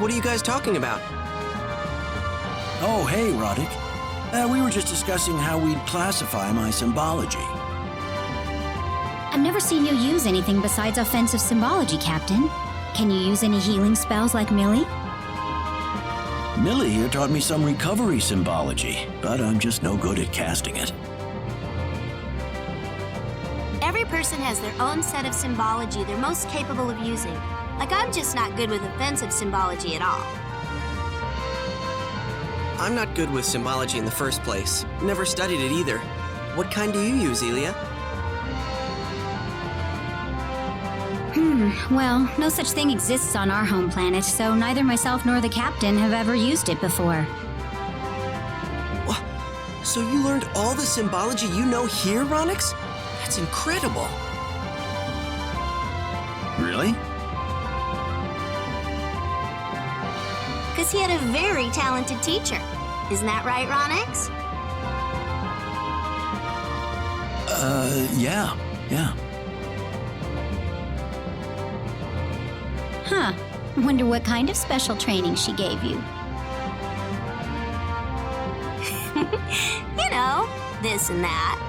What are you guys talking about? Oh, hey, Ratix. We were just discussing how we'd classify my symbology. I've never seen you use anything besides offensive symbology, Captain. Can you use any healing spells like Milly? Milly here taught me some recovery symbology, but I'm just no good at casting it. Every person has their own set of symbology they're most capable of using. Like, I'm just not good with offensive symbology at all. I'm not good with symbology in the first place. Never studied it either. What kind do you use, Elia? Well, no such thing exists on our home planet, so neither myself nor the Captain have ever used it before. So you learned all the symbology you know here, Ratix? That's incredible. Really? Because he had a very talented teacher. Isn't that right, Ratix? Yeah. Huh. Wonder what kind of special training she gave you. You know, this and that.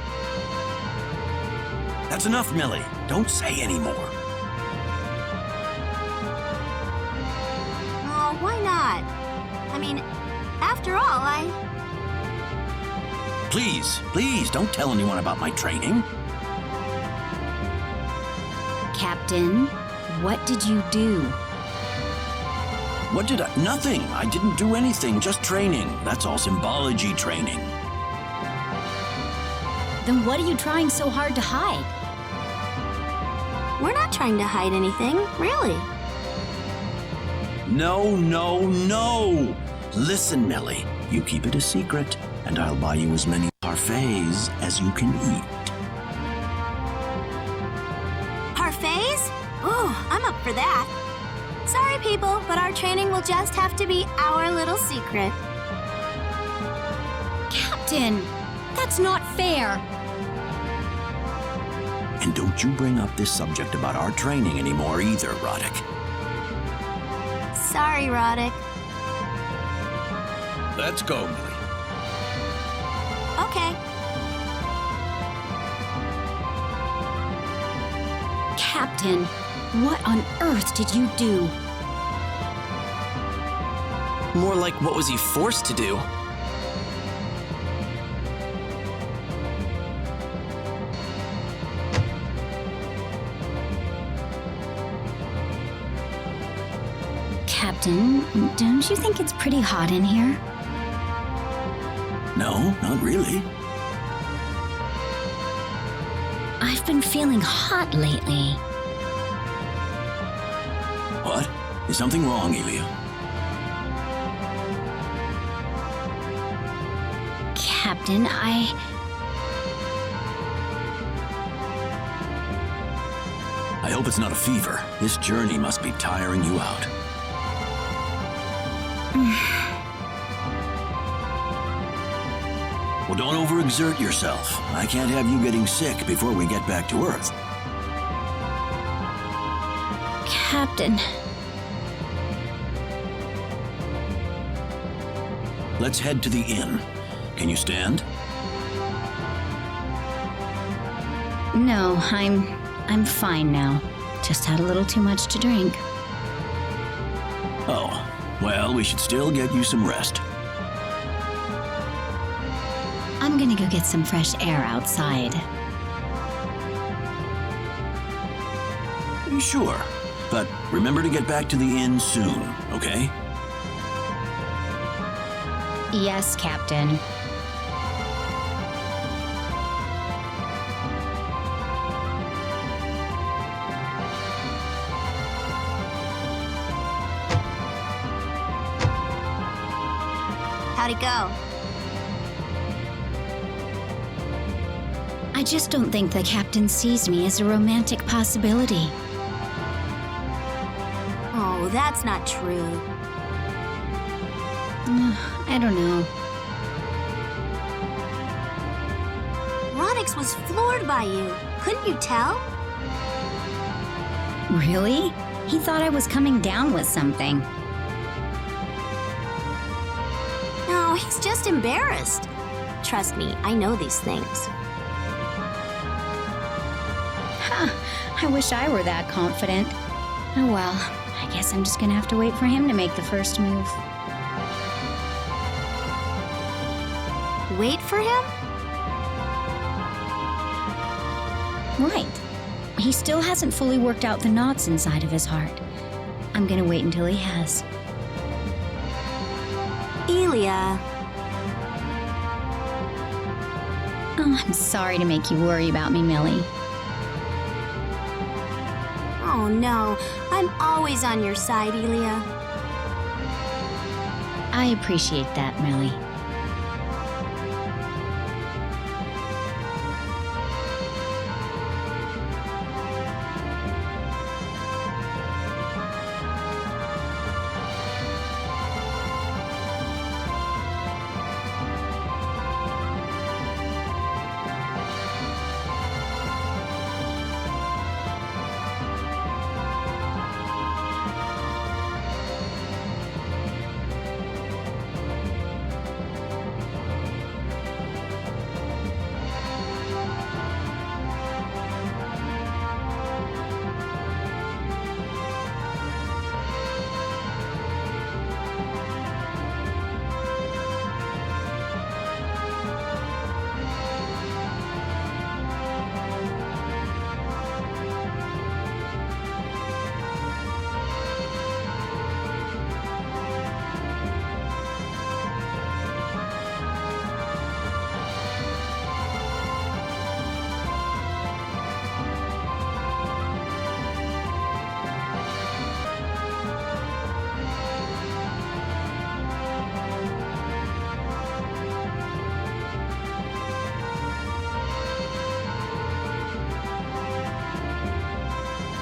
That's enough, Milly. Don't say anymore. Oh, why not? I mean, after all, Please, don't tell anyone about my training. Captain, what did you do? What did I? Nothing. I didn't do anything, just training. That's all symbology training. Then what are you trying so hard to hide? we're not trying to hide anything, really. No. Listen, Milly. You keep it a secret, and I'll buy you as many parfaits as you can eat. Parfaits? Ooh, I'm up for that. Sorry, people, but our training will just have to be our little secret. Captain, that's not fair. And don't you bring up this subject about our training anymore either, Ratix. Sorry, Ratix. Let's go, Milly. Okay. Captain, what on earth did you do? More like, what was he forced to do? Captain, don't you think it's pretty hot in here? No, not really. I've been feeling hot lately. What? Is something wrong, Elia? Captain, I hope it's not a fever. This journey must be tiring you out. Well, don't overexert yourself. I can't have you getting sick before we get back to Earth. Captain, Let's head to the inn. Can you stand? no, I'm fine now. Just had a little too much to drink. Oh, well, we should still get you some rest. I'm gonna go get some fresh air outside. Sure, but remember to get back to the inn soon, okay? Yes, Captain. How'd it go? I just don't think the Captain sees me as a romantic possibility. Oh, that's not true. I don't know. Ratix was floored by you. Couldn't you tell? Really? He thought I was coming down with something. No, he's just embarrassed. Trust me, I know these things. I wish I were that confident. Oh well, I guess I'm just gonna have to wait for him to make the first move. Wait for him? Right. He still hasn't fully worked out the knots inside of his heart. I'm gonna wait until he has. Elia. Oh, I'm sorry to make you worry about me, Millie. Oh no, I'm always on your side, Elia. I appreciate that, Millie.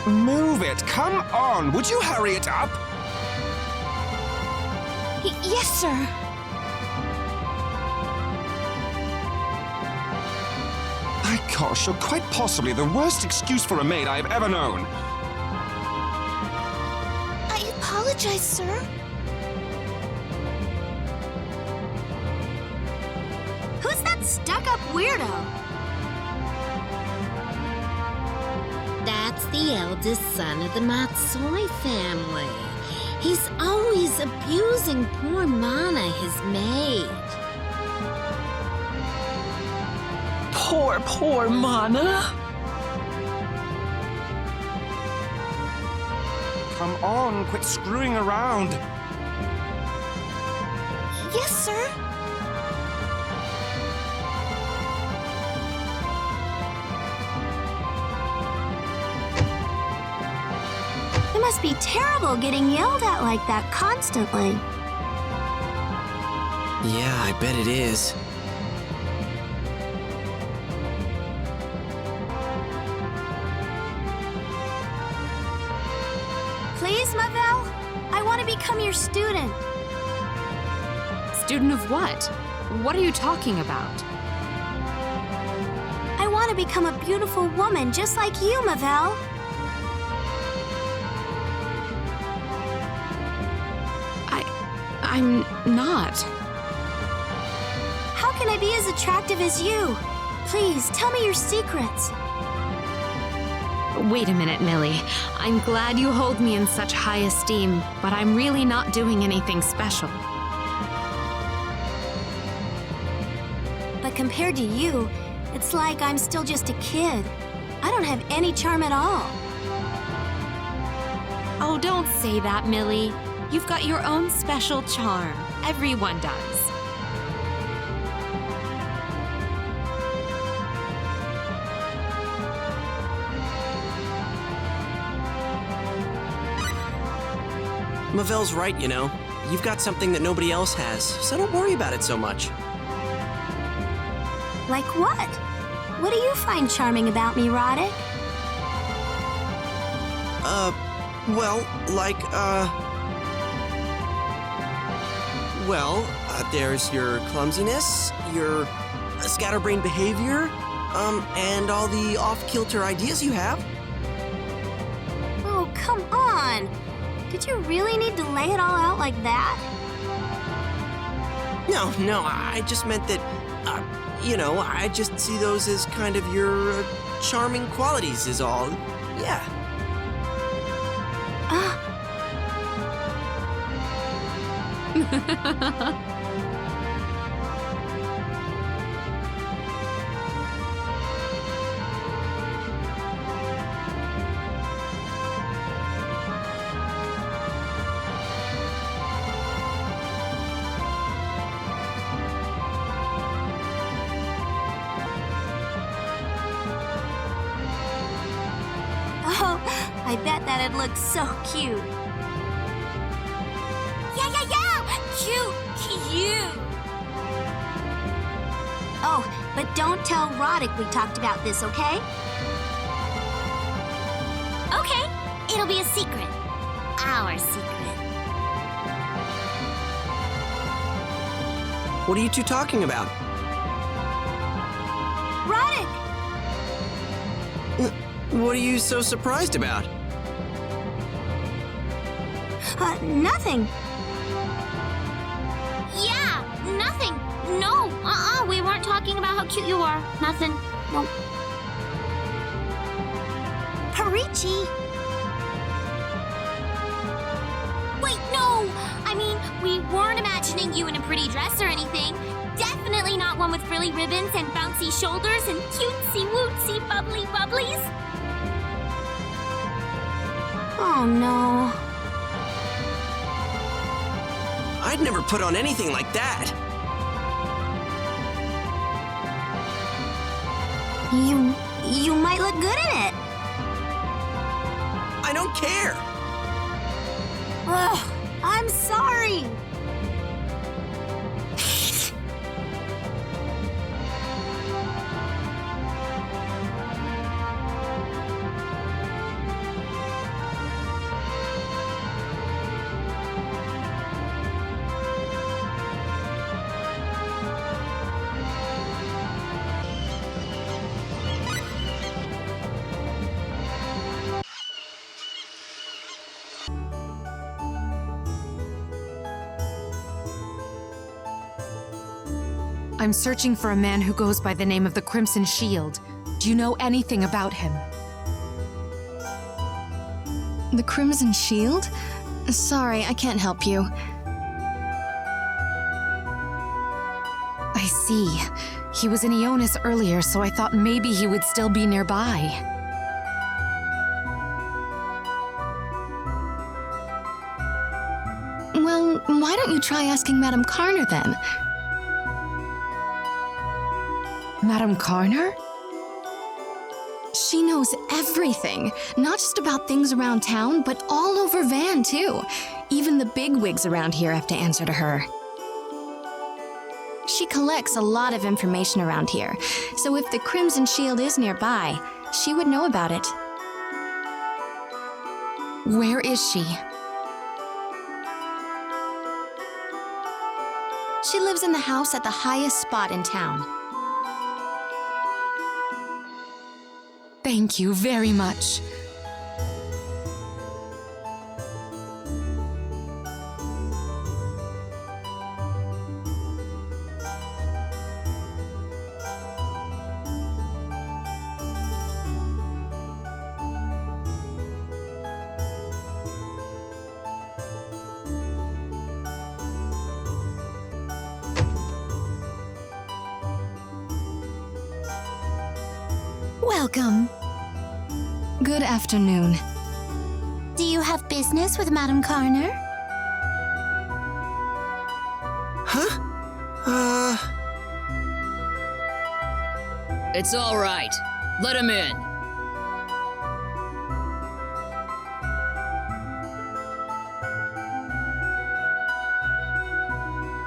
Move it! Come on! Would you hurry it up? Yes, sir. My gosh, you're quite possibly the worst excuse for a maid I have ever known. I apologize, sir. Who's that stuck-up weirdo? That's the eldest son of the Matsoi family. He's always abusing poor Mana, his maid. Poor Mana. Come on, quit screwing around. Yes, sir. It must be terrible getting yelled at like that constantly. Yeah, I bet it is. Please, Mavel? I want to become your student. Student of what? What are you talking about? I want to become a beautiful woman just like you, Mavel. I'm not. How can I be as attractive as you? Please, tell me your secrets. Wait a minute, Millie. I'm glad you hold me in such high esteem, but I'm really not doing anything special. But compared to you, it's like I'm still just a kid. I don't have any charm at all. Oh, don't say that, Millie. You've got your own special charm. Everyone does. Mavel's right, you know. You've got something that nobody else has, so don't worry about it so much. Like what? What do you find charming about me, Ratix? There's your clumsiness, your scatterbrained behavior, and all the off-kilter ideas you have. Oh, come on! Did you really need to lay it all out like that? No, I just meant that, I just see those as kind of your charming qualities is all. Yeah. Oh, I bet that'd look so cute. Yeah! Cute! Oh, but don't tell Ratix we talked about this, okay? Okay, it'll be a secret. Our secret. What are you two talking about? Ratix! What are you so surprised about? Nothing. Yeah, nothing. No, we weren't talking about how cute you are. Nothing. Nope. Perichi! Wait, no! I mean, we weren't imagining you in a pretty dress or anything. Definitely not one with frilly ribbons and bouncy shoulders and cutesy-wootsy bubbly bubblies. Oh no. I'd never put on anything like that. You might look good in it. I don't care. Ugh, I'm sorry. I'm searching for a man who goes by the name of the Crimson Shield. Do you know anything about him? The Crimson Shield? Sorry, I can't help you. I see. He was in Ionis earlier, so I thought maybe he would still be nearby. Well, why don't you try asking Madame Karner then? Madame Karner? She knows everything. Not just about things around town, but all over Van, too. Even the bigwigs around here have to answer to her. She collects a lot of information around here, so if the Crimson Shield is nearby, she would know about it. Where is she? She lives in the house at the highest spot in town. Thank you very much. Welcome. Good afternoon. Do you have business with Madame Karner? Huh? It's all right. Let him in.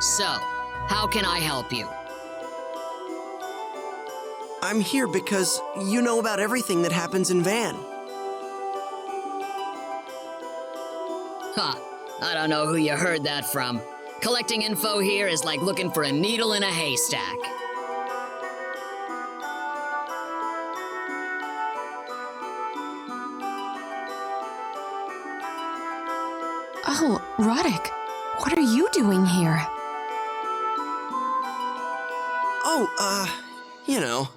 So, how can I help you? I'm here because you know about everything that happens in Van. Ha! I don't know who you heard that from. Collecting info here is like looking for a needle in a haystack. Oh, Ratix, what are you doing here? You know.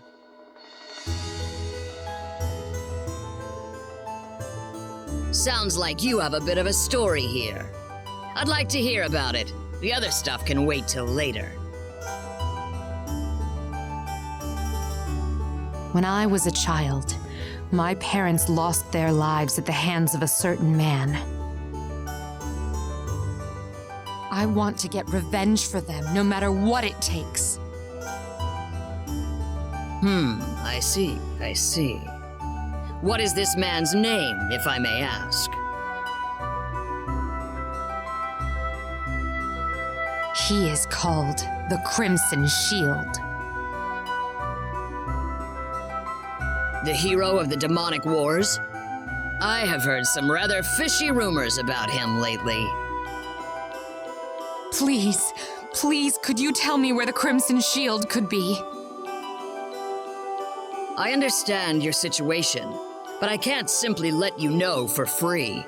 Sounds like you have a bit of a story here. I'd like to hear about it. The other stuff can wait till later. When I was a child, my parents lost their lives at the hands of a certain man. I want to get revenge for them, no matter what it takes. I see. What is this man's name, if I may ask? He is called the Crimson Shield. The hero of the demonic wars? I have heard some rather fishy rumors about him lately. Please, could you tell me where the Crimson Shield could be? I understand your situation, but I can't simply let you know for free.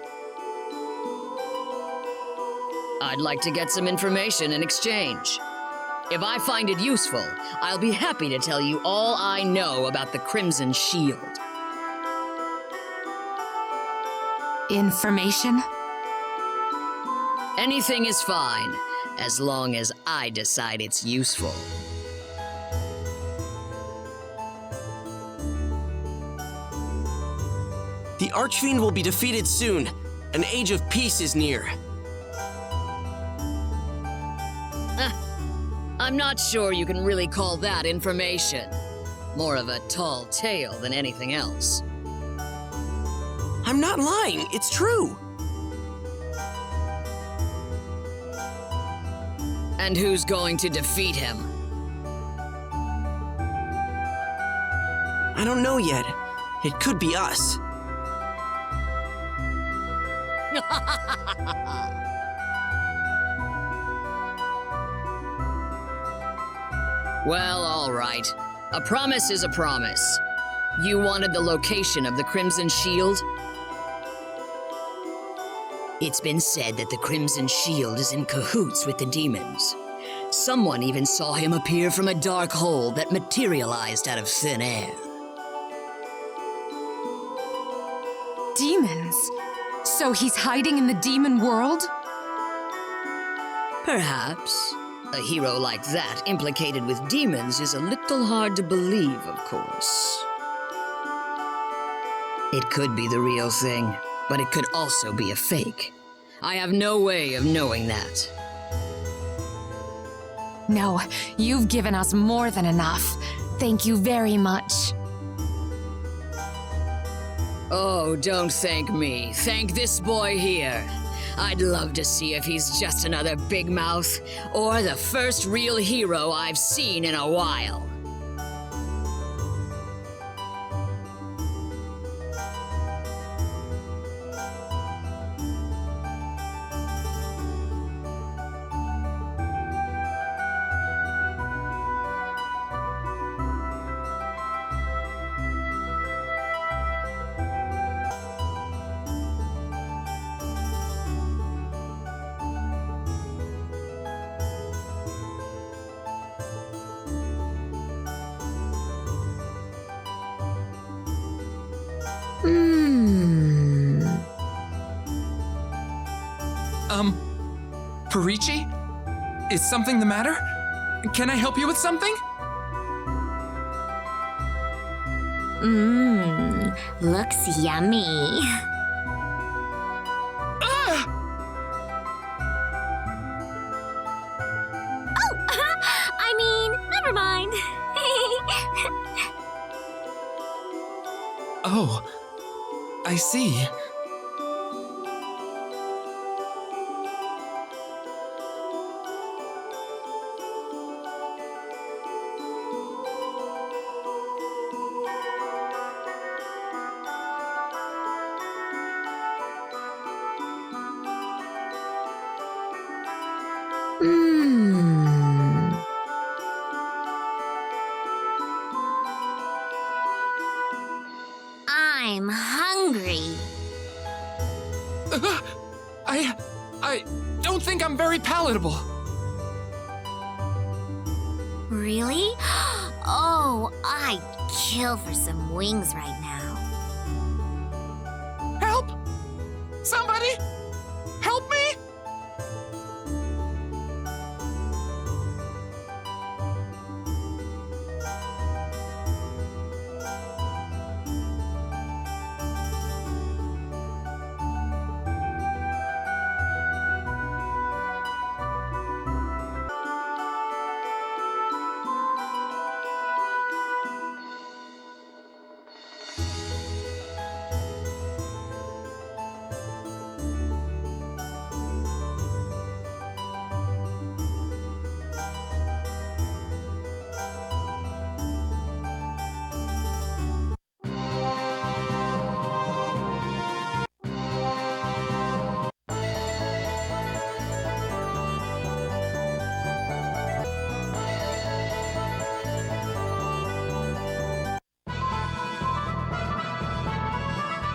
I'd like to get some information in exchange. If I find it useful, I'll be happy to tell you all I know about the Crimson Shield. Information? Anything is fine, as long as I decide it's useful. The Archfiend will be defeated soon. An age of peace is near. I'm not sure you can really call that information. More of a tall tale than anything else. I'm not lying, it's true. And who's going to defeat him? I don't know yet. It could be us. Well, all right. A promise is a promise. You wanted the location of the Crimson Shield? It's been said that the Crimson Shield is in cahoots with the demons. Someone even saw him appear from a dark hole that materialized out of thin air. Demons? So he's hiding in the demon world? Perhaps. A hero like that implicated with demons is a little hard to believe, of course. It could be the real thing, but it could also be a fake. I have no way of knowing that. No, you've given us more than enough. Thank you very much. Oh, don't thank me. Thank this boy here. I'd love to see if he's just another big mouth, or the first real hero I've seen in a while. Perici? Is something the matter? Can I help you with something? Looks yummy. I mean, never mind. Oh, I see. I'm hungry. I don't think I'm very palatable. Really? Oh, I'd kill for some wings right now. Help! Somebody! Help me!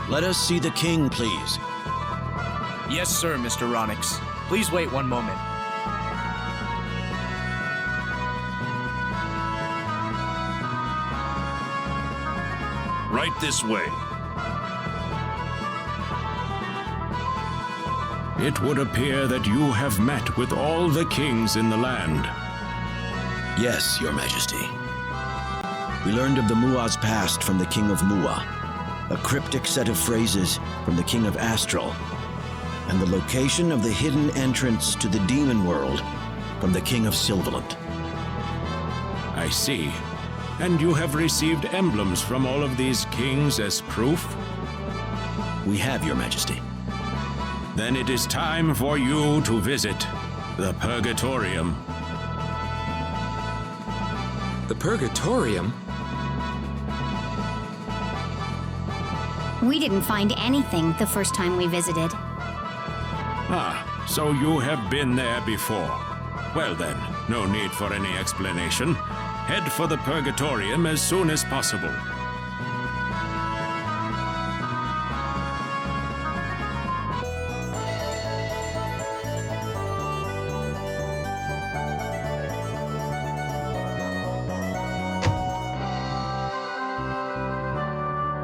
Let us see the king, please. Yes, sir, Mr. Ratix. Please wait one moment. Right this way. It would appear that you have met with all the kings in the land. Yes, Your Majesty. We learned of the Mua's past from the King of Mua, a cryptic set of phrases from the King of Astral, and the location of the hidden entrance to the demon world from the King of Sylvalant. I see. And you have received emblems from all of these kings as proof? We have, Your Majesty. Then it is time for you to visit the Purgatorium. The Purgatorium? We didn't find anything the first time we visited. Ah, so you have been there before. Well then, no need for any explanation. Head for the Purgatorium as soon as possible.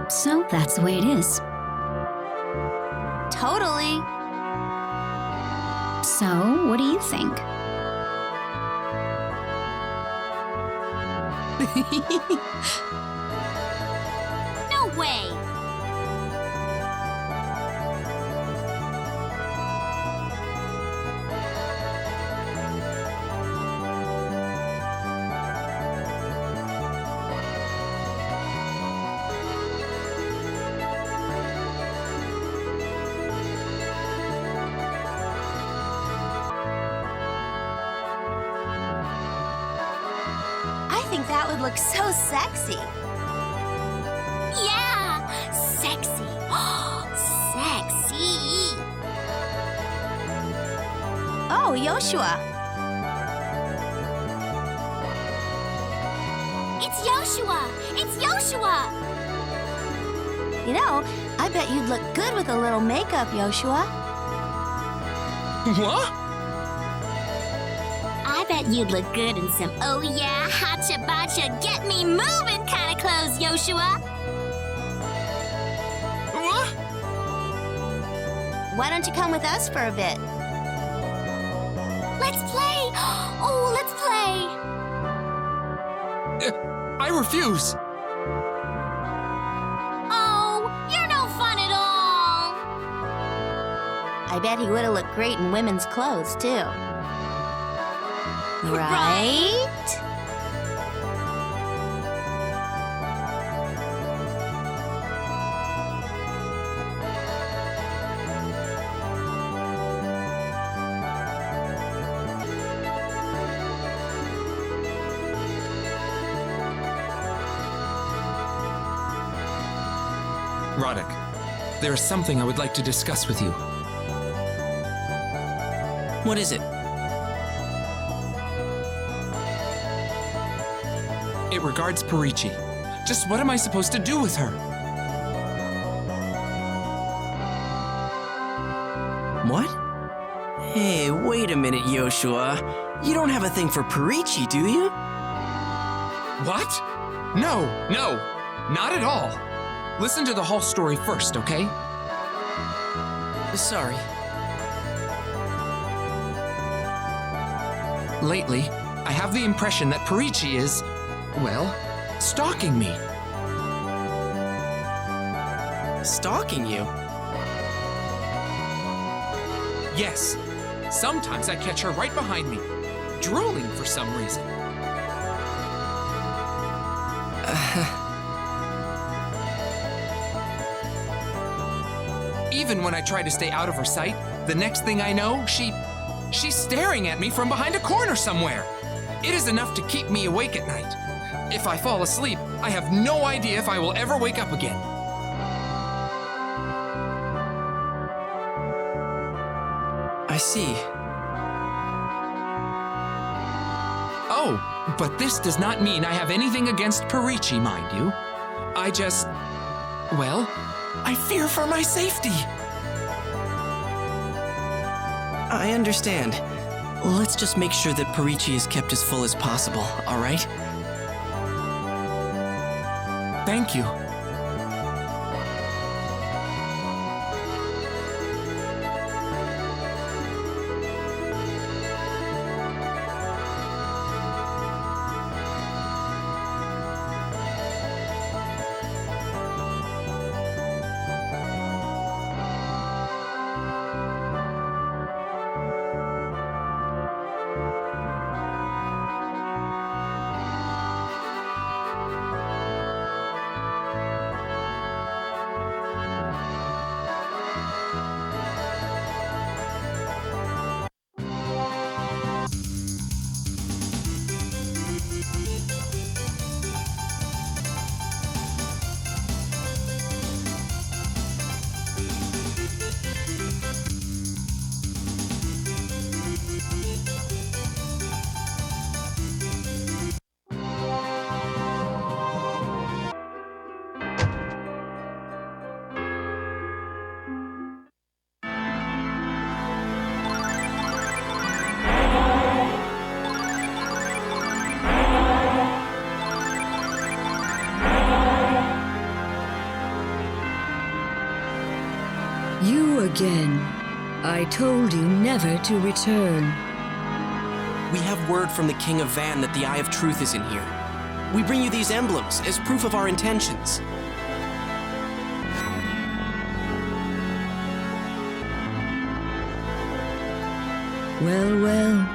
So that's the way it is. Totally. So, what do you think? No way! I think that would look so sexy. Yeah! Sexy! Sexy! Oh, Yoshua. It's Yoshua! It's Yoshua! You know, I bet you'd look good with a little makeup, Yoshua. What? I bet you'd look good in some oh yeah, hacha bacha, get me moving kind of clothes, Yoshua! What? Why don't you come with us for a bit? Let's play! Oh, let's play! I refuse. Oh, you're no fun at all! I bet he would have looked great in women's clothes, too. Right? Roddick, there is something I would like to discuss with you. What is it? It regards Perici. Just what am I supposed to do with her? What? Hey, wait a minute, Yoshua. You don't have a thing for Perici, do you? What? No, not at all. Listen to the whole story first, okay? Sorry. Lately, I have the impression that Perici is, well, stalking me. Stalking you? Yes. Sometimes I catch her right behind me, drooling for some reason. Even when I try to stay out of her sight, the next thing I know, she's staring at me from behind a corner somewhere. It is enough to keep me awake at night. If I fall asleep, I have no idea if I will ever wake up again. I see. Oh, but this does not mean I have anything against Perici, mind you. I just, well, I fear for my safety. I understand. Let's just make sure that Perici is kept as full as possible, all right? Thank you. Again. I told you never to return. We have word from the King of Van that the Eye of Truth is in here. We bring you these emblems as proof of our intentions. Well,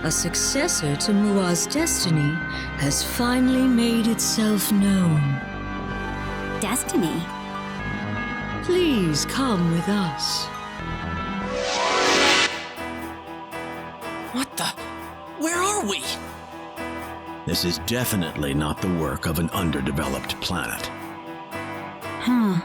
a successor to Mua's destiny has finally made itself known. Destiny? Please come with us. What the? Where are we? This is definitely not the work of an underdeveloped planet. Huh.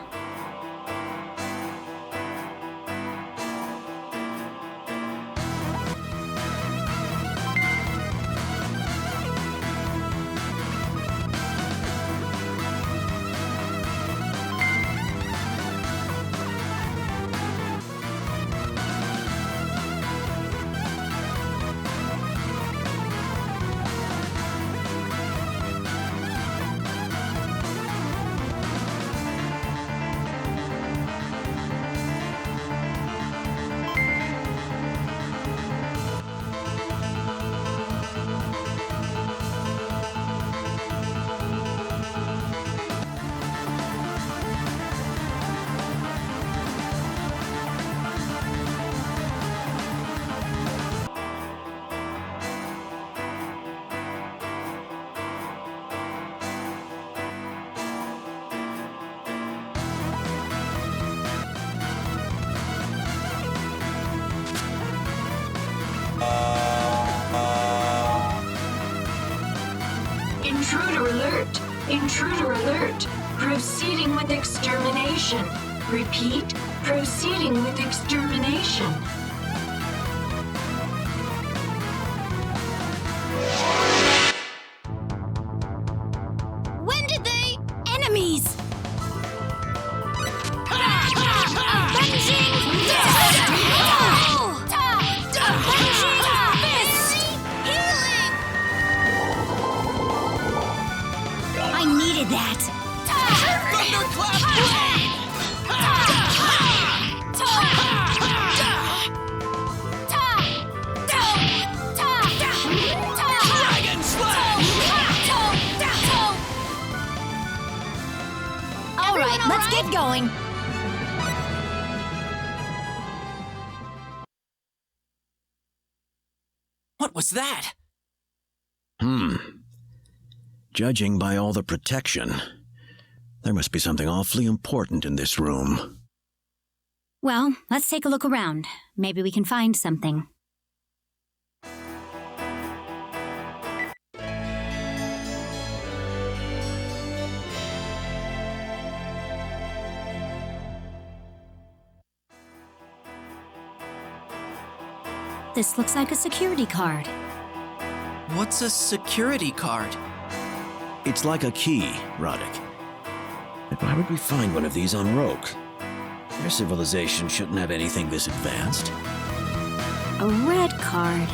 Intruder alert! Intruder alert! Proceeding with extermination. Repeat, proceeding with extermination. When did they... Enemies! did that! Thunderclap blade! Dragon slash! All right, let's get going. What was that? Judging by all the protection, there must be something awfully important in this room. Well, let's take a look around. Maybe we can find something. This looks like a security card. What's a security card? It's like a key, Ratix. But why would we find one of these on Roak? Their civilization shouldn't have anything this advanced. A red card.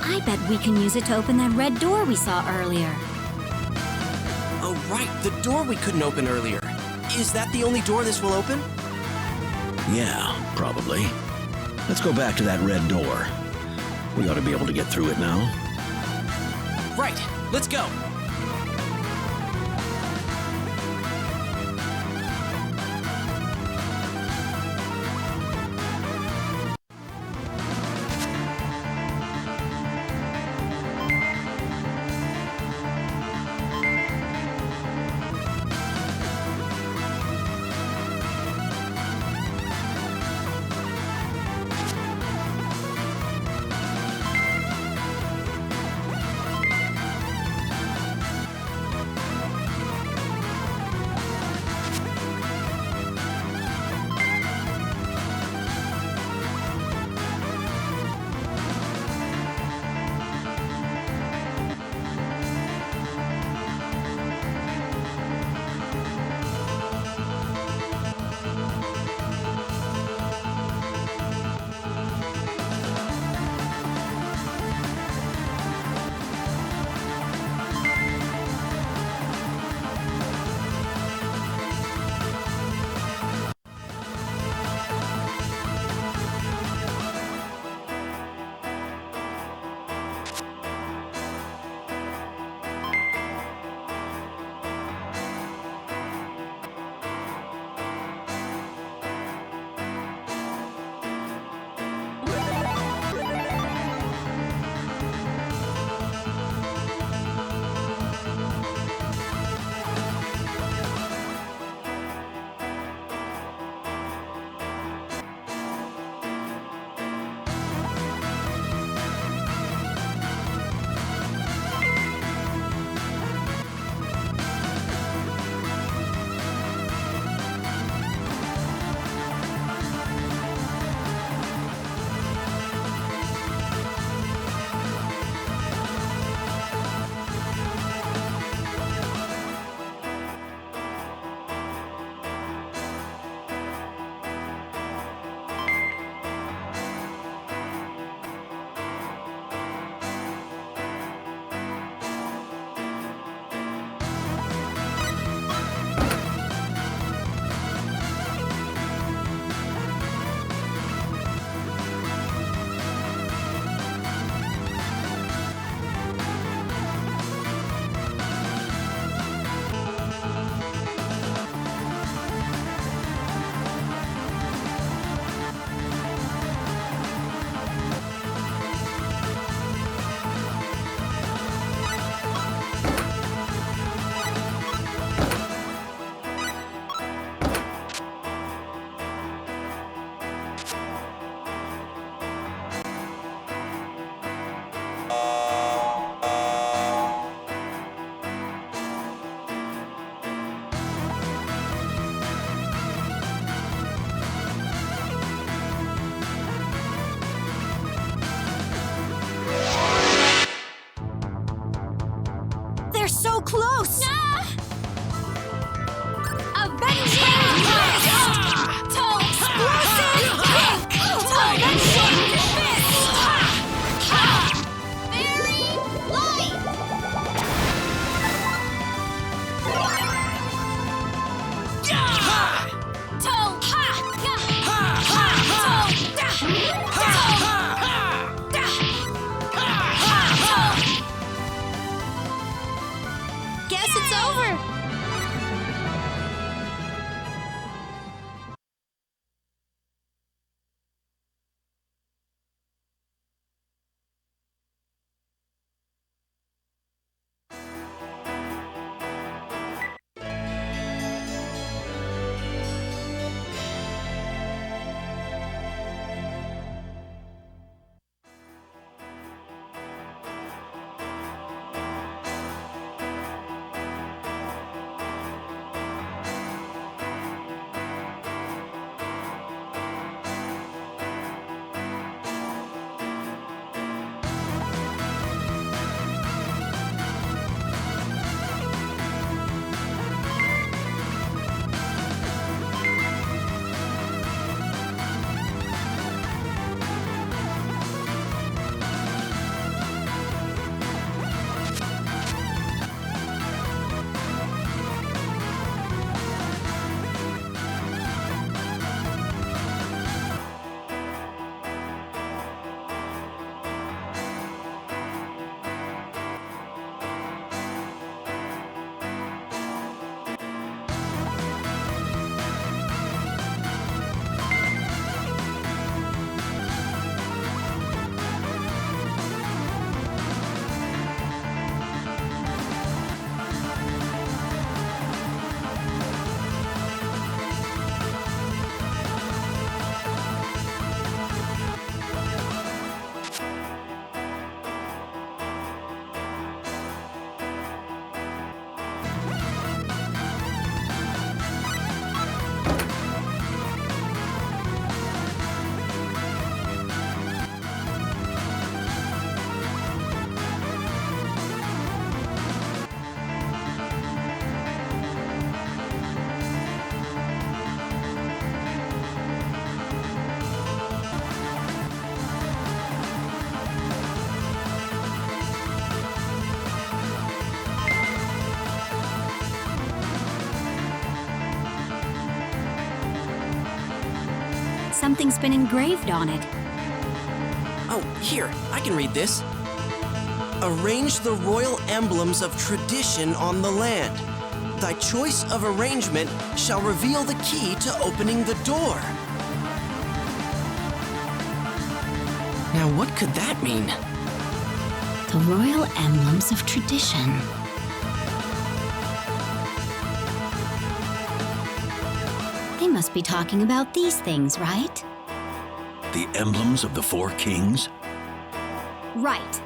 I bet we can use it to open that red door we saw earlier. Oh, right, the door we couldn't open earlier. Is that the only door this will open? Yeah, probably. Let's go back to that red door. We ought to be able to get through it now. Right, let's go. so close! guess it's over. Something's been engraved on it. Oh, here, I can read this. Arrange the royal emblems of tradition on the land. Thy choice of arrangement shall reveal the key to opening the door. Now, what could that mean? The royal emblems of tradition. They must be talking about these things, right? The emblems of the four kings? Right.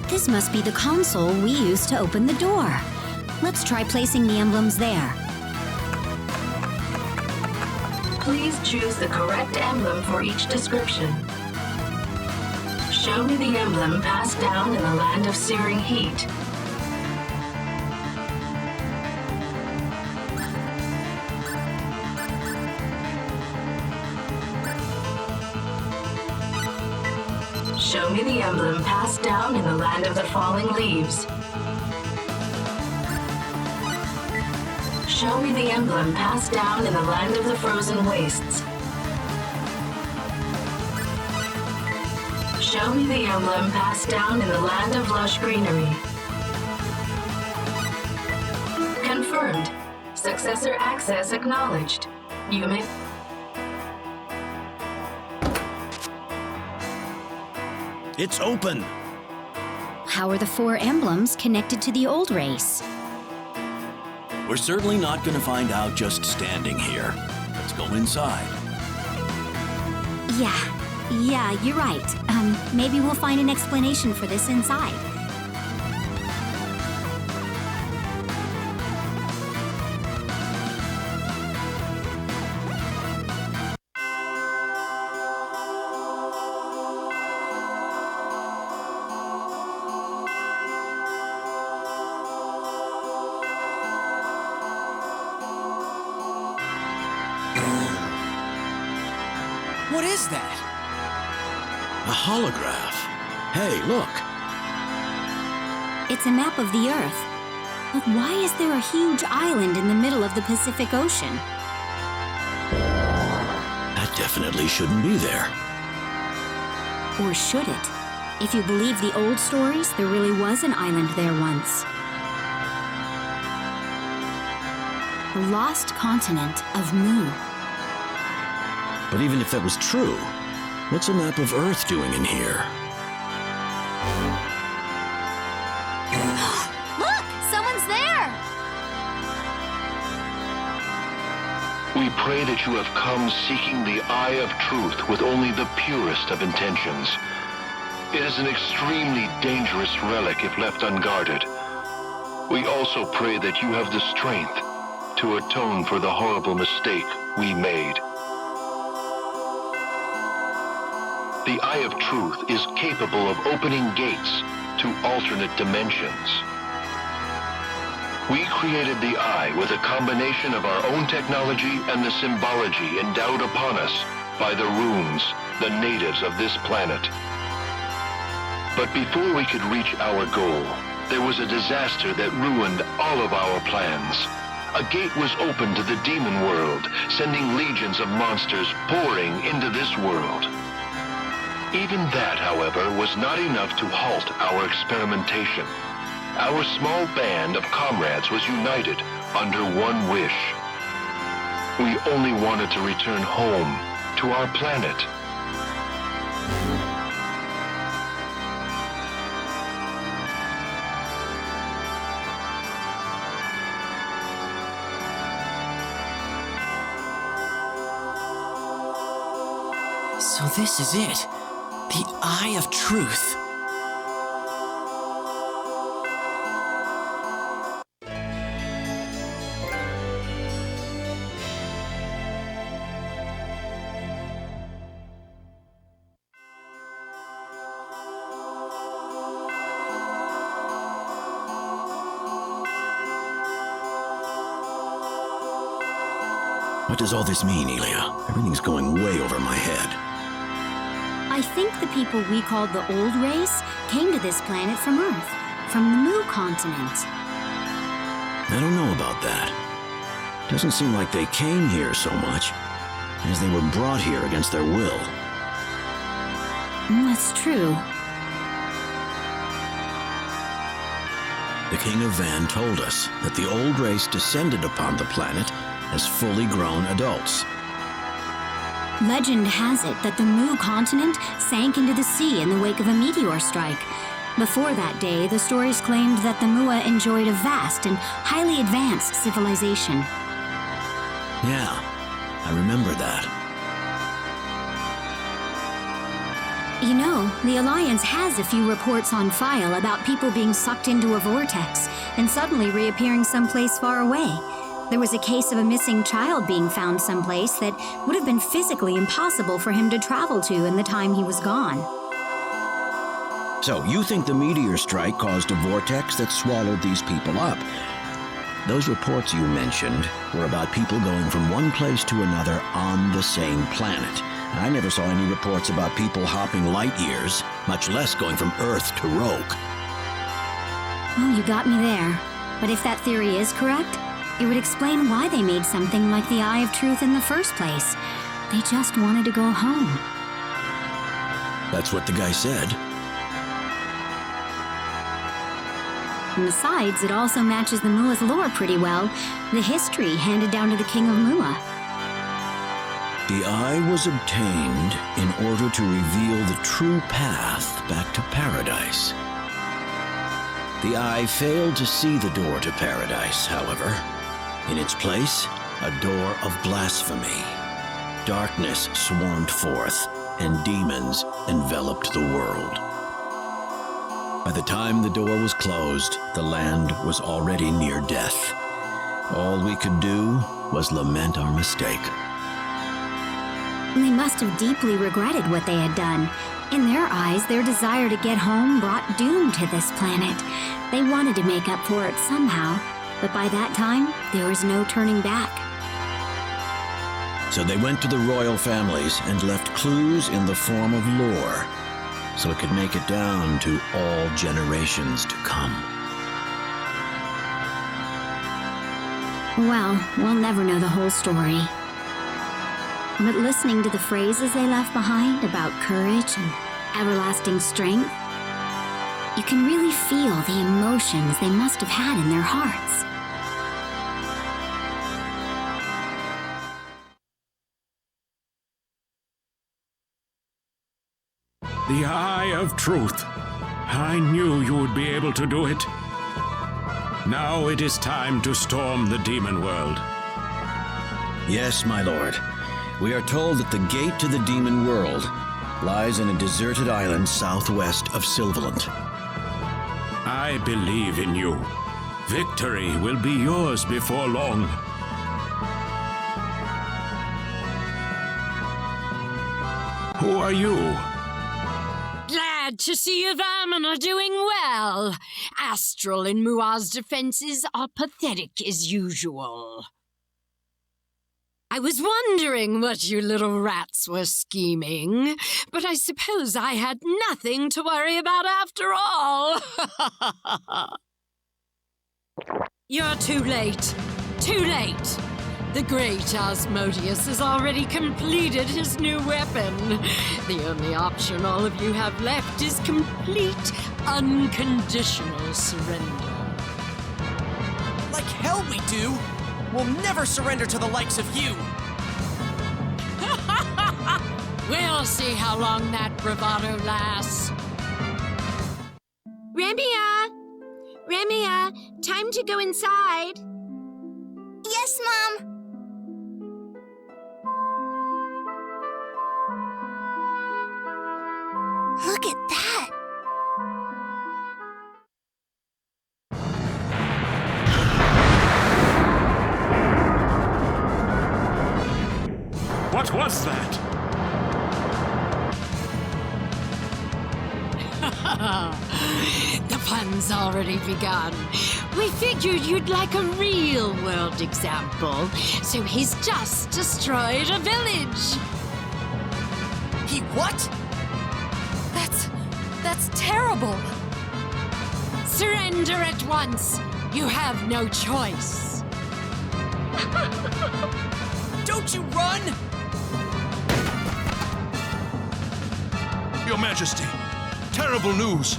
This must be the console we used to open the door. Let's try placing the emblems there. Please choose the correct emblem for each description. Show me the emblem passed down in the land of searing heat. Show me the emblem passed down in the land of the falling leaves. Show me the emblem passed down in the land of the frozen wastes. Show me the emblem passed down in the land of lush greenery. Confirmed. Successor access acknowledged. You may... It's open! How are the four emblems connected to the old race? We're certainly not going to find out just standing here. Let's go inside. Yeah, you're right. Maybe we'll find an explanation for this inside. What is that? A holograph. Hey, look. It's a map of the Earth. But why is there a huge island in the middle of the Pacific Ocean? That definitely shouldn't be there. Or should it? If you believe the old stories, there really was an island there once. The lost continent of Mu. But even if that was true, what's a map of Earth doing in here? Look! Someone's there! We pray that you have come seeking the Eye of Truth with only the purest of intentions. It is an extremely dangerous relic if left unguarded. We also pray that you have the strength to atone for the horrible mistake we made. The Eye of Truth is capable of opening gates to alternate dimensions. We created the Eye with a combination of our own technology and the symbology endowed upon us by the runes, the natives of this planet. But before we could reach our goal, there was a disaster that ruined all of our plans. A gate was opened to the demon world, sending legions of monsters pouring into this world. Even that, however, was not enough to halt our experimentation. Our small band of comrades was united under one wish. We only wanted to return home to our planet. So this is it. The Eye of Truth. What does all this mean, Elia? Everything's going way over my head. I think the people we called the Old Race came to this planet from Earth, from the Mu continent. I don't know about that. Doesn't seem like they came here so much as they were brought here against their will. That's true. The King of Van told us that the Old Race descended upon the planet as fully grown adults. Legend has it that the Mu continent sank into the sea in the wake of a meteor strike. Before that day, the stories claimed that the Mua enjoyed a vast and highly advanced civilization. Yeah, I remember that. You know, the Alliance has a few reports on file about people being sucked into a vortex and suddenly reappearing someplace far away. There was a case of a missing child being found someplace that would have been physically impossible for him to travel to in the time he was gone. So, you think the meteor strike caused a vortex that swallowed these people up? Those reports you mentioned were about people going from one place to another on the same planet. I never saw any reports about people hopping light years, much less going from Earth to Roak. Oh, you got me there. But if that theory is correct, it would explain why they made something like the Eye of Truth in the first place. They just wanted to go home. That's what the guy said. And besides, it also matches the Mua's lore pretty well. The history handed down to the King of Mua. The Eye was obtained in order to reveal the true path back to paradise. The Eye failed to see the door to paradise, however. In its place, a door of blasphemy. Darkness swarmed forth, and demons enveloped the world. By the time the door was closed, the land was already near death. All we could do was lament our mistake. They must have deeply regretted what they had done. In their eyes, their desire to get home brought doom to this planet. They wanted to make up for it somehow, but by that time, there was no turning back. So they went to the royal families and left clues in the form of lore, so it could make it down to all generations to come. Well, we'll never know the whole story. But listening to the phrases they left behind about courage and everlasting strength. You can really feel the emotions they must have had in their hearts. The Eye of Truth. I knew you would be able to do it. Now it is time to storm the demon world. Yes, my lord. We are told that the gate to the demon world lies in a deserted island southwest of Sylvalant. I believe in you. Victory will be yours before long. Who are you? Glad to see you vermin are doing well. Astral and Mua's defenses are pathetic as usual. I was wondering what you little rats were scheming, but I suppose I had nothing to worry about after all. You're too late. Too late. The great Asmodeus has already completed his new weapon. The only option all of you have left is complete, unconditional surrender. Like hell we do! We'll never surrender to the likes of you! We'll see how long that bravado lasts. Remia! Remia, time to go inside. Yes, Mom. Look at that. What was that? The fun's already begun. We figured you'd like a real-world example, so he's just destroyed a village. He what? That's terrible. Surrender at once. You have no choice. Don't you run! Your Majesty, terrible news.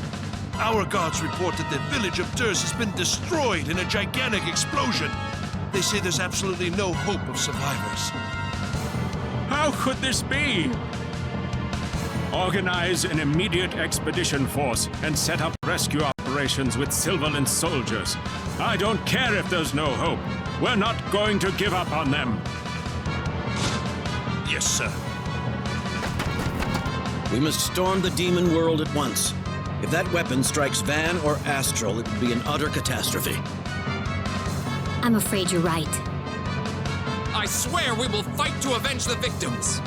Our guards report that the village of Durs has been destroyed in a gigantic explosion. They say there's absolutely no hope of survivors. How could this be? Organize an immediate expedition force and set up rescue operations with Sylvalant soldiers. I don't care if there's no hope. We're not going to give up on them. Yes, sir. We must storm the demon world at once. If that weapon strikes Van or Astral, it would be an utter catastrophe. I'm afraid you're right. I swear we will fight to avenge the victims.